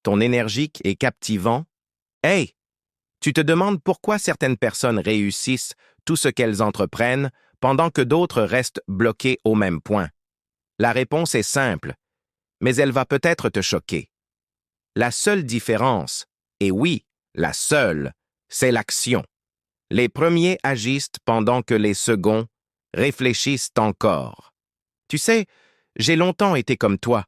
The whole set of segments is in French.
ton énergique et captivant. Hey, tu te demandes pourquoi certaines personnes réussissent tout ce qu'elles entreprennent pendant que d'autres restent bloquées au même point. La réponse est simple, mais elle va peut-être te choquer. La seule différence, et oui, la seule, c'est l'action. Les premiers agissent pendant que les seconds réfléchissent encore. Tu sais, j'ai longtemps été comme toi,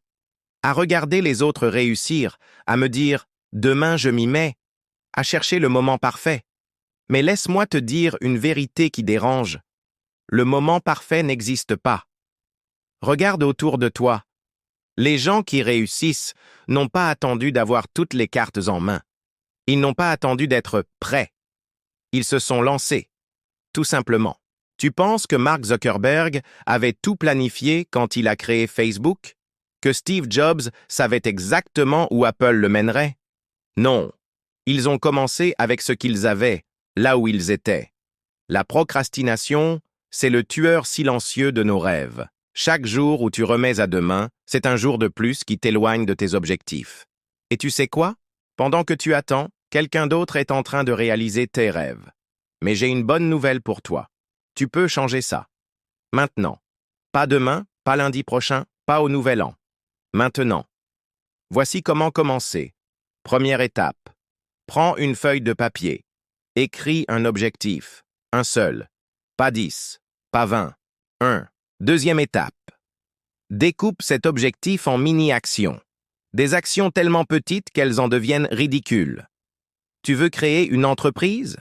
à regarder les autres réussir, à me dire « demain je m'y mets », à chercher le moment parfait. Mais laisse-moi te dire une vérité qui dérange. Le moment parfait n'existe pas. Regarde autour de toi. Les gens qui réussissent n'ont pas attendu d'avoir toutes les cartes en main. Ils n'ont pas attendu d'être prêts. Ils se sont lancés, tout simplement. Tu penses que Mark Zuckerberg avait tout planifié quand il a créé Facebook? Que Steve Jobs savait exactement où Apple le mènerait? Non. Ils ont commencé avec ce qu'ils avaient, là où ils étaient. La procrastination, c'est le tueur silencieux de nos rêves. Chaque jour où tu remets à demain, c'est un jour de plus qui t'éloigne de tes objectifs. Et tu sais quoi? Pendant que tu attends, quelqu'un d'autre est en train de réaliser tes rêves. Mais j'ai une bonne nouvelle pour toi. Tu peux changer ça. Maintenant. Pas demain, pas lundi prochain, pas au nouvel an. Maintenant. Voici comment commencer. Première étape. Prends une feuille de papier. Écris un objectif. Un seul. Pas 10. Pas 20. Un. Deuxième étape. Découpe cet objectif en mini-actions. Des actions tellement petites qu'elles en deviennent ridicules. Tu veux créer une entreprise?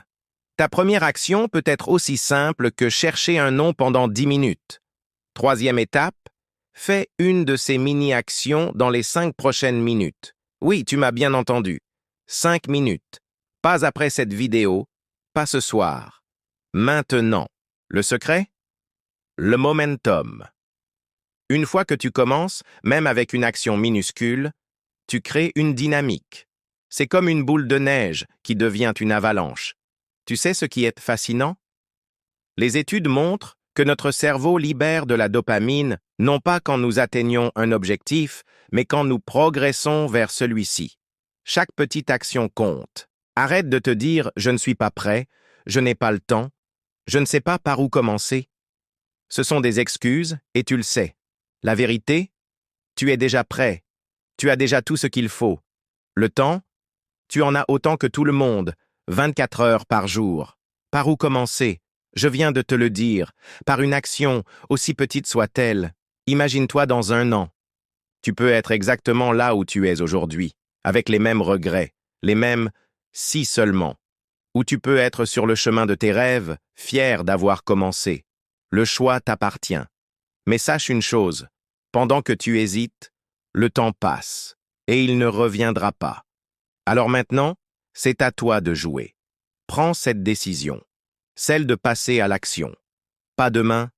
Ta première action peut être aussi simple que chercher un nom pendant 10 minutes. Troisième étape, fais une de ces mini-actions dans les 5 prochaines minutes. Oui, tu m'as bien entendu. 5 minutes. Pas après cette vidéo, pas ce soir. Maintenant. Le secret? Le momentum. Une fois que tu commences, même avec une action minuscule, tu crées une dynamique. C'est comme une boule de neige qui devient une avalanche. Tu sais ce qui est fascinant? Les études montrent que notre cerveau libère de la dopamine non pas quand nous atteignons un objectif, mais quand nous progressons vers celui-ci. Chaque petite action compte. Arrête de te dire « je ne suis pas prêt »,« je n'ai pas le temps »,« je ne sais pas par où commencer ». Ce sont des excuses et tu le sais. La vérité? Tu es déjà prêt. Tu as déjà tout ce qu'il faut. Le temps? Tu en as autant que tout le monde, 24 heures par jour. Par où commencer? Je viens de te le dire, par une action, aussi petite soit-elle. Imagine-toi dans un an. Tu peux être exactement là où tu es aujourd'hui, avec les mêmes regrets, les mêmes « si seulement ». Ou tu peux être sur le chemin de tes rêves, fier d'avoir commencé. Le choix t'appartient. Mais sache une chose, pendant que tu hésites, le temps passe, et il ne reviendra pas. Alors maintenant, c'est à toi de jouer. Prends cette décision, celle de passer à l'action. Pas demain,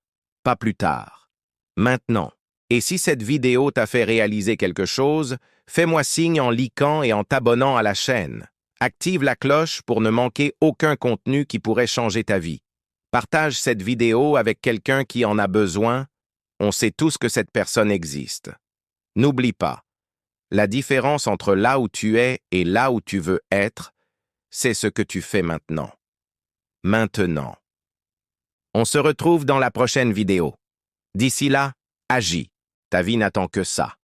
pas plus tard. Maintenant. Et si cette vidéo t'a fait réaliser quelque chose, fais-moi signe en likant et en t'abonnant à la chaîne. Active la cloche pour ne manquer aucun contenu qui pourrait changer ta vie. Partage cette vidéo avec quelqu'un qui en a besoin. On sait tous que cette personne existe. N'oublie pas, la différence entre là où tu es et là où tu veux être, c'est ce que tu fais maintenant. Maintenant. On se retrouve dans la prochaine vidéo. D'ici là, agis. Ta vie n'attend que ça.